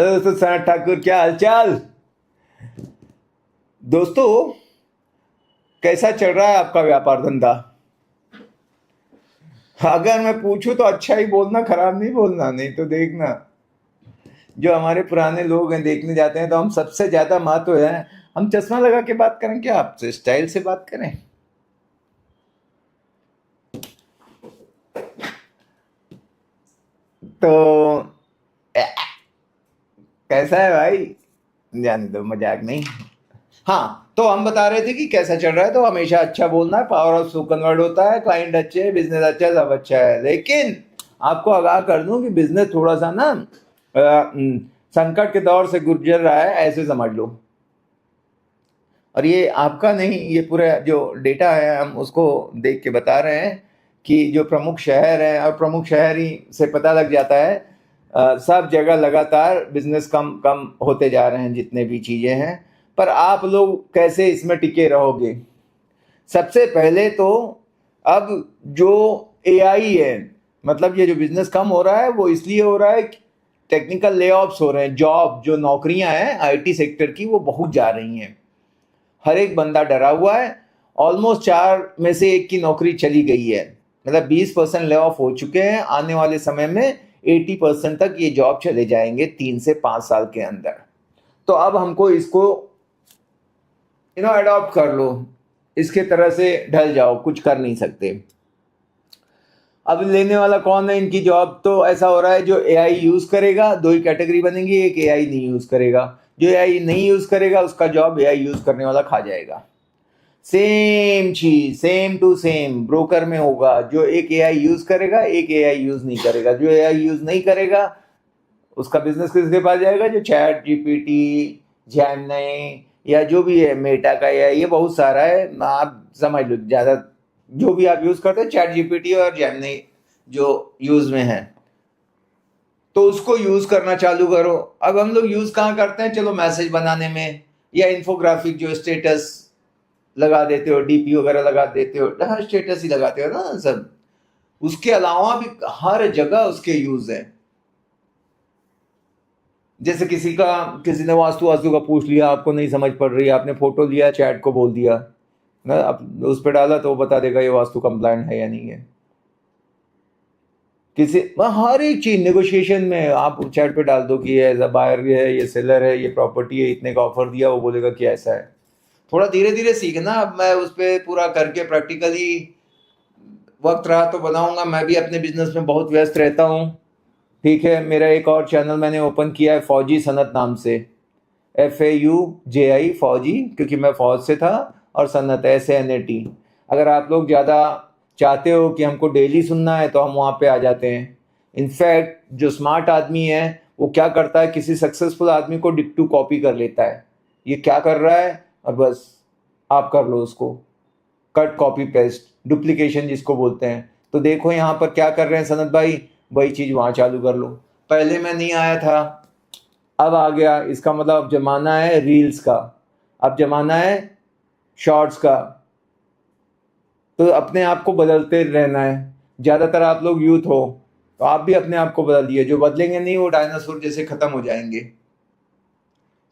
Hello दोस्तों, सनात ठाकुर, क्या हालचाल। दोस्तों, कैसा चल रहा है आपका व्यापार धंधा? अगर मैं पूछूं तो अच्छा ही बोलना, खराब नहीं बोलना, नहीं तो देखना। जो हमारे पुराने लोग हैं, देखने जाते हैं तो हम सबसे ज्यादा महत्व है, हम चश्मा लगा के बात करें क्या, आपसे स्टाइल से बात करें? तो कैसा है भाई? जाने दो, मजाक नहीं। हाँ, तो हम बता रहे थे कि कैसा चल रहा है, तो हमेशा अच्छा बोलना है, पावर ऑफ स्पोकन वर्ड होता है। क्लाइंट अच्छे है, बिजनेस अच्छा है, सब अच्छा है। लेकिन आपको आगाह कर दूं कि बिजनेस थोड़ा सा ना संकट के दौर से गुजर रहा है, ऐसे समझ लो। और ये आपका नहीं, ये पूरा जो डेटा है हम उसको देख के बता रहे हैं कि जो प्रमुख शहर है, और प्रमुख शहर ही से पता लग जाता है, सब जगह लगातार बिजनेस कम कम होते जा रहे हैं, जितने भी चीज़ें हैं। पर आप लोग कैसे इसमें टिके रहोगे? सबसे पहले तो अब जो एआई है, मतलब ये जो बिजनेस कम हो रहा है वो इसलिए हो रहा है कि टेक्निकल लेऑफ्स हो रहे हैं। जॉब, जो नौकरियां हैं आईटी सेक्टर की, वो बहुत जा रही हैं। हर एक बंदा डरा हुआ है। ऑलमोस्ट 4 में से 1 की नौकरी चली गई है। मतलब 20% ले ऑफ हो चुके हैं। आने वाले समय में 80% तक ये जॉब चले जाएंगे 3 से 5 साल के अंदर। तो अब हमको इसको अडॉप्ट कर लो, इसके तरह से ढल जाओ, कुछ कर नहीं सकते। अब लेने वाला कौन है इनकी जॉब? तो ऐसा हो रहा है, जो एआई यूज करेगा, 2 ही कैटेगरी बनेंगी। एक एआई नहीं यूज करेगा, जो एआई नहीं यूज करेगा उसका जॉब एआई यूज करने वाला खा जाएगा। सेम चीज, सेम टू सेम ब्रोकर में होगा। जो एक एआई यूज करेगा, एक एआई यूज नहीं करेगा। जो एआई यूज नहीं करेगा उसका बिजनेस किसके पास जाएगा? जो चैट जीपीटी, जेमिनी या जो भी है, मेटा का, या ये बहुत सारा है, आप समझ लो। ज्यादा जो भी आप यूज करते हैं, चैट जीपीटी और जेमिनी जो यूज में है, तो उसको यूज करना चालू करो। अब हम लोग यूज कहाँ करते हैं? चलो मैसेज बनाने में, या इन्फोग्राफिक जो स्टेटस लगा देते हो, डीपी वगैरह लगा देते हो, हर स्टेटस ही लगाते हो ना सब। उसके अलावा भी हर जगह उसके यूज है। जैसे किसी ने वास्तु वास्तु का पूछ लिया, आपको नहीं समझ पड़ रही, आपने फोटो लिया, चैट को बोल दिया ना, अब उस पर डाला तो वो बता देगा ये वास्तु कंप्लायंट है या नहीं है। हर एक चीज नेगोशिएशन में आप चैट पे डाल दो कि ये एज अ बायर है, ये सेलर है, ये प्रॉपर्टी है, इतने का ऑफर दिया, वो बोलेगा कि ऐसा है। थोड़ा धीरे धीरे सीखना। अब मैं उस पर पूरा करके प्रैक्टिकली वक्त रहा तो बनाऊंगा। मैं भी अपने बिजनेस में बहुत व्यस्त रहता हूँ। ठीक है, मेरा एक और चैनल मैंने ओपन किया है, फौजी सनत नाम से। FAUJI, फौजी, क्योंकि मैं फौज से था, और सनत SANAT। अगर आप लोग ज़्यादा चाहते हो कि हमको डेली सुनना है तो हम वहाँ पे आ जाते हैं। इनफैक्ट जो स्मार्ट आदमी है वो क्या करता है, किसी सक्सेसफुल आदमी को डिक्टू कॉपी कर लेता है, ये क्या कर रहा है, और बस आप कर लो उसको कट कॉपी पेस्ट, डुप्लीकेशन जिसको बोलते हैं। तो देखो यहाँ पर क्या कर रहे हैं सनत भाई, वही चीज़ वहाँ चालू कर लो। पहले मैं नहीं आया था, अब आ गया। इसका मतलब अब जमाना है रील्स का, अब जमाना है शॉर्ट्स का। तो अपने आप को बदलते रहना है। ज़्यादातर आप लोग यूथ हो तो आप भी अपने आप को बदलिए। जो बदलेंगे नहीं वो डायनासोर जैसे खत्म हो जाएंगे।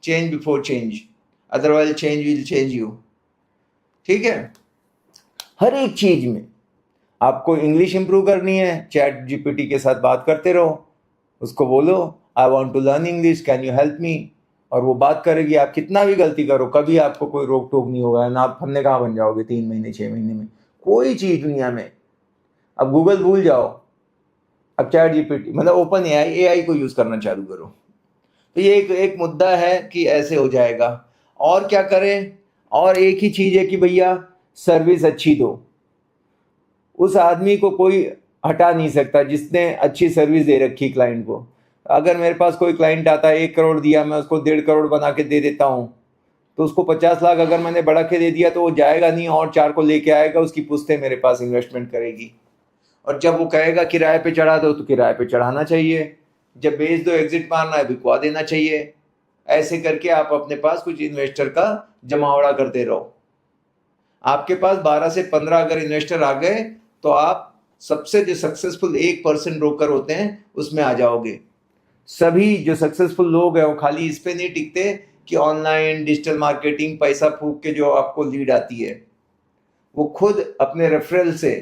Change before change, otherwise change will change you. ठीक है, हर एक चीज में आपको इंग्लिश इंप्रूव करनी है, चैट जीपीटी के साथ बात करते रहो। उसको बोलो I want to learn English, can you help me, और वो बात करेगी। आप कितना भी गलती करो, कभी आपको कोई रोक टोक नहीं होगा ना। आप फन्ने कहाँ बन जाओगे 3 महीने 6 महीने में, कोई चीज दुनिया में। अब गूगल भूल जाओ, अब चैट जीपीटी मतलब ओपन एआई को यूज करना चालू करो। तो ये एक मुद्दा है कि ऐसे हो जाएगा। और क्या करें? और एक ही चीज है कि भैया सर्विस अच्छी दो। उस आदमी को कोई हटा नहीं सकता जिसने अच्छी सर्विस दे रखी क्लाइंट को। अगर मेरे पास कोई क्लाइंट आता है, 1 करोड़ दिया, मैं उसको 1.5 करोड़ बना के दे देता हूँ, तो उसको 50 लाख अगर मैंने बढ़ा के दे दिया तो वो जाएगा नहीं, और 4 को लेके आएगा, उसकी पुश्तें मेरे पास इन्वेस्टमेंट करेगी। और जब वो कहेगा किराए पे चढ़ा दो, तो किराए पे चढ़ाना चाहिए। जब बेच दो, एग्जिट मारना है, बिकवा देना चाहिए। ऐसे करके आप अपने पास कुछ इन्वेस्टर का जमावड़ा करते रहो। आपके पास 12 से 15 अगर इन्वेस्टर आ गए तो आप सबसे जो सक्सेसफुल 1% ब्रोकर होते हैं उसमें आ जाओगे। सभी जो सक्सेसफुल लोग हैं वो खाली इस पे नहीं टिकते कि ऑनलाइन डिजिटल मार्केटिंग पैसा फूक के जो आपको लीड आती है, वो खुद अपने रेफरल से,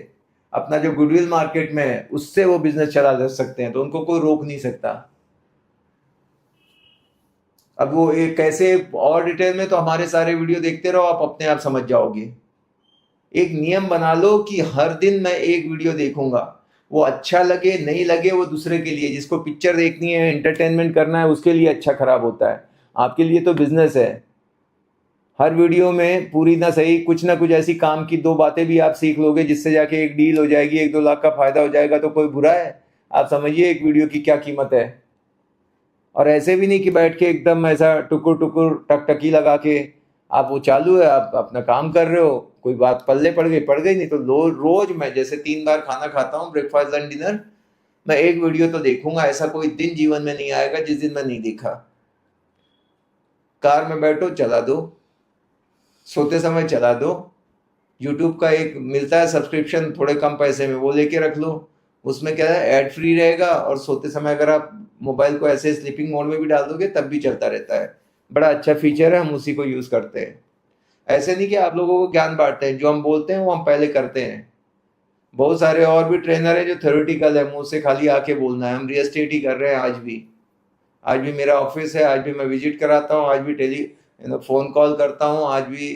अपना जो गुडविल मार्केट में है उससे वो बिजनेस चला सकते हैं, तो उनको कोई रोक नहीं सकता। अब वो एक कैसे और डिटेल में तो हमारे सारे वीडियो देखते रहो, आप अपने आप समझ जाओगे। एक नियम बना लो कि हर दिन मैं एक वीडियो देखूंगा, वो अच्छा लगे नहीं लगे वो दूसरे के लिए, जिसको पिक्चर देखनी है एंटरटेनमेंट करना है उसके लिए अच्छा खराब होता है, आपके लिए तो बिजनेस है। हर वीडियो में पूरी ना सही कुछ ना कुछ ऐसी काम की 2 बातें भी आप सीख लोगे जिससे जाके एक डील हो जाएगी, 1-2 लाख का फायदा हो जाएगा, तो कोई बुरा है? आप समझिए एक वीडियो की क्या कीमत है। और ऐसे भी नहीं कि बैठ के एकदम ऐसा टुकुर टुकुर टकटकी लगा के आप वो चालू है, आप अपना काम कर रहे हो, कोई बात पल्ले पड़ गई नहीं तो रोज मैं जैसे 3 बार खाना खाता हूँ, ब्रेकफास्ट लंच डिनर, मैं एक वीडियो तो देखूंगा। ऐसा कोई दिन जीवन में नहीं आएगा जिस दिन मैं नहीं देखा। कार में बैठो चला दो, सोते समय चला दो, यूट्यूब का एक मिलता है सब्सक्रिप्शन थोड़े कम पैसे में, वो लेके रख लो। उसमें क्या है, ऐड फ्री रहेगा, और सोते समय अगर आप मोबाइल को ऐसे स्लीपिंग मोड में भी डाल दोगे तब भी चलता रहता है। बड़ा अच्छा फीचर है, हम उसी को यूज करते हैं। ऐसे नहीं कि आप लोगों को ज्ञान बांटते हैं, जो हम बोलते हैं वो हम पहले करते हैं। बहुत सारे और भी ट्रेनर हैं जो थ्योरेटिकल है, मुंह से खाली आके बोलना है। हम रियल एस्टेट ही कर रहे हैं आज भी मेरा ऑफिस है, आज भी मैं विजिट कराता हूँ, आज भी फोन कॉल करता हूँ, आज भी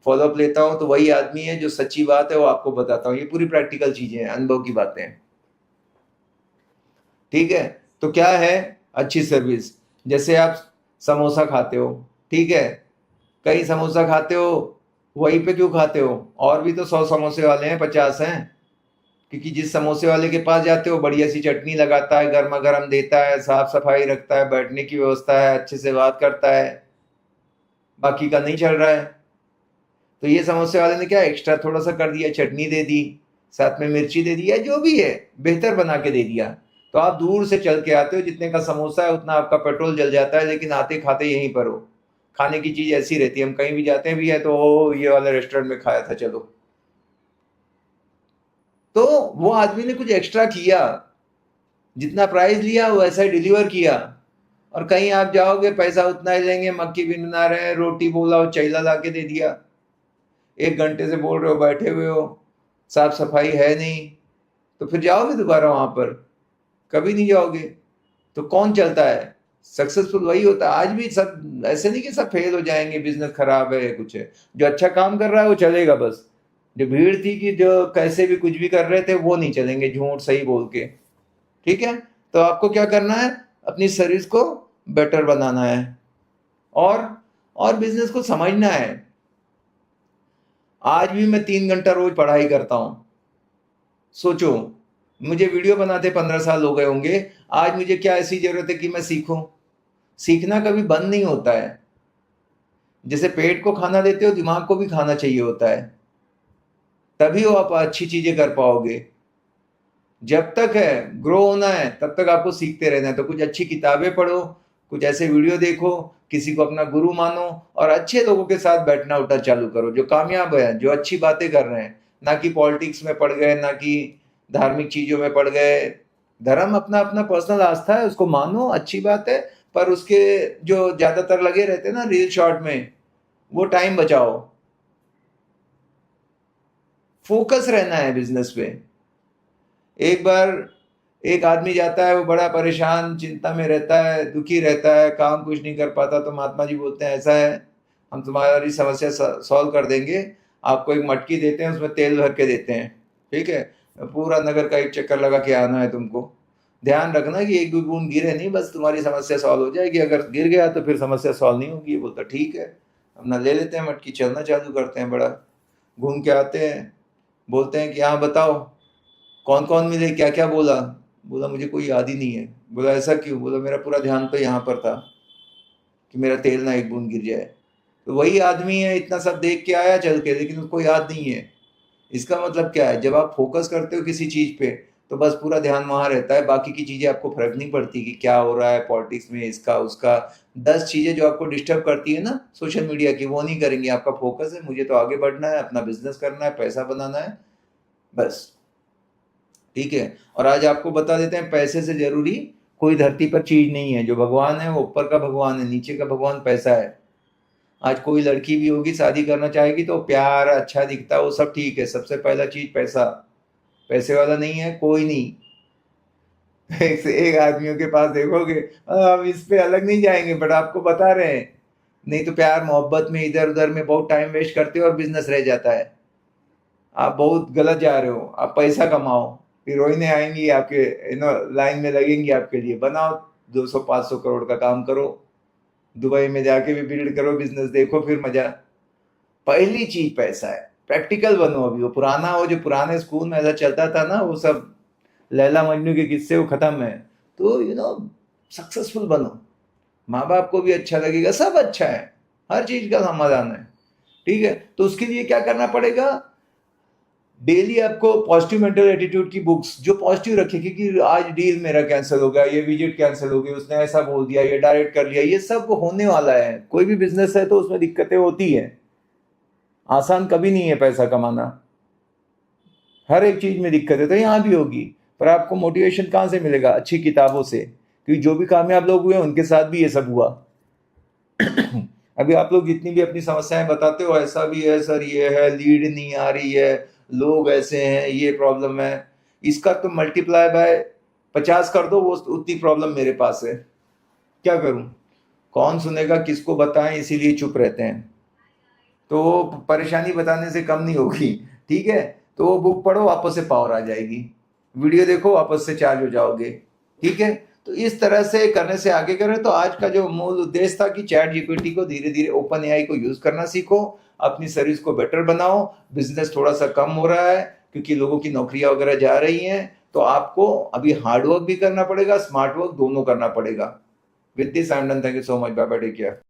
फॉलोअप लेता हूँ। तो वही आदमी है जो सच्ची बात है वो आपको बताता हूँ। ये पूरी प्रैक्टिकल चीजें हैं, अनुभव की बातें हैं, ठीक है। तो क्या है अच्छी सर्विस? जैसे आप समोसा खाते हो, ठीक है, कई समोसा खाते हो, वहीं पे क्यों खाते हो? और भी तो 100 समोसे वाले हैं, 50 हैं। क्योंकि जिस समोसे वाले के पास जाते हो बढ़िया सी चटनी लगाता है, गर्मा गर्म देता है, साफ सफाई रखता है, बैठने की व्यवस्था है, अच्छे से बात करता है, बाकी का नहीं चल रहा है। तो ये समोसे वाले ने क्या एक्स्ट्रा थोड़ा सा कर दिया, चटनी दे दी, साथ में मिर्ची दे दिया, जो भी है बेहतर बना के दे दिया। तो आप दूर से चल के आते हो, जितने का समोसा है उतना आपका पेट्रोल जल जाता है, लेकिन आते खाते यहीं पर हो। खाने की चीज ऐसी रहती है, हम कहीं भी जाते भी है तो ये वाले रेस्टोरेंट में खाया था चलो। तो वो आदमी ने कुछ एक्स्ट्रा किया, जितना प्राइस लिया वैसा ही डिलीवर किया। और कहीं आप जाओगे पैसा उतना ही लेंगे, मक्खी भी बना रहे हैं, रोटी बोला और चैला ला के दे दिया। 1 घंटे से बोल रहे हो, बैठे हुए हो, साफ सफाई है नहीं, तो फिर जाओगे दोबारा वहां पर? कभी नहीं जाओगे। तो कौन चलता है? सक्सेसफुल वही होता है। आज भी सब ऐसे नहीं कि सब फेल हो जाएंगे, बिजनेस खराब है कुछ है, जो अच्छा काम कर रहा है वो चलेगा। बस जो भीड़ थी कि जो कैसे भी कुछ भी कर रहे थे वो नहीं चलेंगे, झूठ सही बोल के, ठीक है। तो आपको क्या करना है, अपनी सर्विस को बेटर बनाना है, और बिजनेस को समझना है। आज भी मैं 3 घंटा रोज पढ़ाई करता हूं। सोचो, मुझे वीडियो बनाते 15 साल हो गए होंगे, आज मुझे क्या ऐसी जरूरत है कि मैं सीखूं? सीखना कभी बंद नहीं होता है। जैसे पेट को खाना देते हो, दिमाग को भी खाना चाहिए होता है, तभी वो आप अच्छी चीजें कर पाओगे। जब तक है ग्रो होना है तब तक आपको सीखते रहना है। तो कुछ अच्छी किताबें पढ़ो, कुछ ऐसे वीडियो देखो, किसी को अपना गुरु मानो, और अच्छे लोगों के साथ बैठना उठना चालू करो, जो कामयाब है, जो अच्छी बातें कर रहे हैं। ना कि पॉलिटिक्स में पड़ गए, ना कि धार्मिक चीजों में पड़ गए। धर्म अपना अपना पर्सनल आस्था है, उसको मानो, अच्छी बात है, पर उसके जो ज्यादातर लगे रहते हैं ना रील शॉर्ट में, वो टाइम बचाओ। फोकस रहना है बिजनेस पे। एक बार एक आदमी जाता है, वो बड़ा परेशान चिंता में रहता है, दुखी रहता है, काम कुछ नहीं कर पाता, तो महात्मा जी बोलते हैं ऐसा है, हम तुम्हारी समस्या सॉल्व कर देंगे। आपको एक मटकी देते हैं, उसमें तेल भर के देते हैं, ठीक है, पूरा नगर का एक चक्कर लगा के आना है तुमको। ध्यान रखना कि एक भी बूंद गिरे नहीं, बस तुम्हारी समस्या सॉल्व हो जाएगी। अगर गिर गया तो फिर समस्या सॉल्व नहीं होगी। बोलता ठीक है, अपना ले लेते हैं मटकी, चलना चालू करते हैं। बड़ा घूम के आते हैं, बोलते हैं कि हाँ बताओ कौन कौन मिले, क्या क्या बोला? बोला मुझे कोई याद ही नहीं है। बोला ऐसा क्यों? बोला मेरा पूरा ध्यान तो यहाँ पर था कि मेरा तेल ना एक बूंद गिर जाए। तो वही आदमी है, इतना सब देख के आया चल के, लेकिन उसको याद नहीं है। इसका मतलब क्या है, जब आप फोकस करते हो किसी चीज पे तो बस पूरा ध्यान वहां रहता है, बाकी की चीजें आपको फर्क नहीं पड़ती कि क्या हो रहा है पॉलिटिक्स में, इसका उसका। 10 चीजें जो आपको डिस्टर्ब करती है ना सोशल मीडिया की, वो नहीं करेंगी। आपका फोकस है मुझे तो आगे बढ़ना है, अपना बिजनेस करना है, पैसा बनाना है, बस, ठीक है। और आज आपको बता देते हैं पैसे से जरूरी कोई धरती पर चीज नहीं है, जो भगवान है वो ऊपर का भगवान है, नीचे का भगवान पैसा है। आज कोई लड़की भी होगी शादी करना चाहेगी तो प्यार, अच्छा दिखता, वो सब ठीक है, सबसे पहला चीज पैसा। पैसे वाला नहीं है कोई नहीं। एक से एक आदमियों के पास देखोगे, हम इस पे अलग नहीं जाएंगे बट आपको बता रहे हैं। नहीं तो प्यार मोहब्बत में इधर उधर में बहुत टाइम वेस्ट करते हो और बिजनेस रह जाता है। आप बहुत गलत जा रहे हो, आप पैसा कमाओ, हीरोइनें आएंगी आपके लाइन में लगेंगी आपके लिए, बनाओ 200-500 करोड़ का काम करो, दुबई में जाके भी बिल्ड करो बिजनेस, देखो फिर मजा। पहली चीज पैसा है, प्रैक्टिकल बनो। अभी वो पुराना, वो जो पुराने स्कूल में ऐसा चलता था ना, वो सब लैला मजनू के किस्से वो खत्म है। तो सक्सेसफुल बनो, माँ बाप को भी अच्छा लगेगा, सब अच्छा है, हर चीज का समाधान है। ठीक है, तो उसके लिए क्या करना पड़ेगा, डेली आपको पॉजिटिव मेंटल एटीट्यूड की बुक्स जो पॉजिटिव रखेगी कि आज डील मेरा कैंसिल हो गया, ये विजिट कैंसिल हो गई, उसने ऐसा बोल दिया, ये डायरेक्ट कर लिया, ये सब होने वाला है। कोई भी बिजनेस है तो उसमें दिक्कतें होती है, आसान कभी नहीं है पैसा कमाना, हर एक चीज में दिक्कत है, तो यहाँ भी होगी। पर आपको मोटिवेशन कहाँ से मिलेगा, अच्छी किताबों से, क्योंकि जो भी कामयाब लोग हुए उनके साथ भी ये सब हुआ। अभी आप लोग जितनी भी अपनी समस्याएं बताते हो, ऐसा भी है सर, ये है, लीड नहीं आ रही है, लोग ऐसे हैं, ये प्रॉब्लम है, इसका तो मल्टीप्लाई बाय 50 कर दो, वो उतनी प्रॉब्लम मेरे पास है, क्या करूं, कौन सुनेगा, किसको बताएं, इसीलिए चुप रहते हैं। तो परेशानी बताने से कम नहीं होगी। ठीक है, तो वो बुक पढ़ो, वापस से पावर आ जाएगी, वीडियो देखो, वापस से चार्ज हो जाओगे। ठीक है, तो इस तरह से करने से आगे करें। तो आज का जो मूल उद्देश्य था कि चैट जीपीटी को धीरे धीरे, ओपन एआई को यूज करना सीखो, अपनी सर्विस को बेटर बनाओ। बिजनेस थोड़ा सा कम हो रहा है क्योंकि लोगों की नौकरियां वगैरह जा रही हैं, तो आपको अभी हार्ड वर्क भी करना पड़ेगा, स्मार्ट वर्क दोनों करना पड़ेगा। With this I am done, thank you so much, bye bye, take care.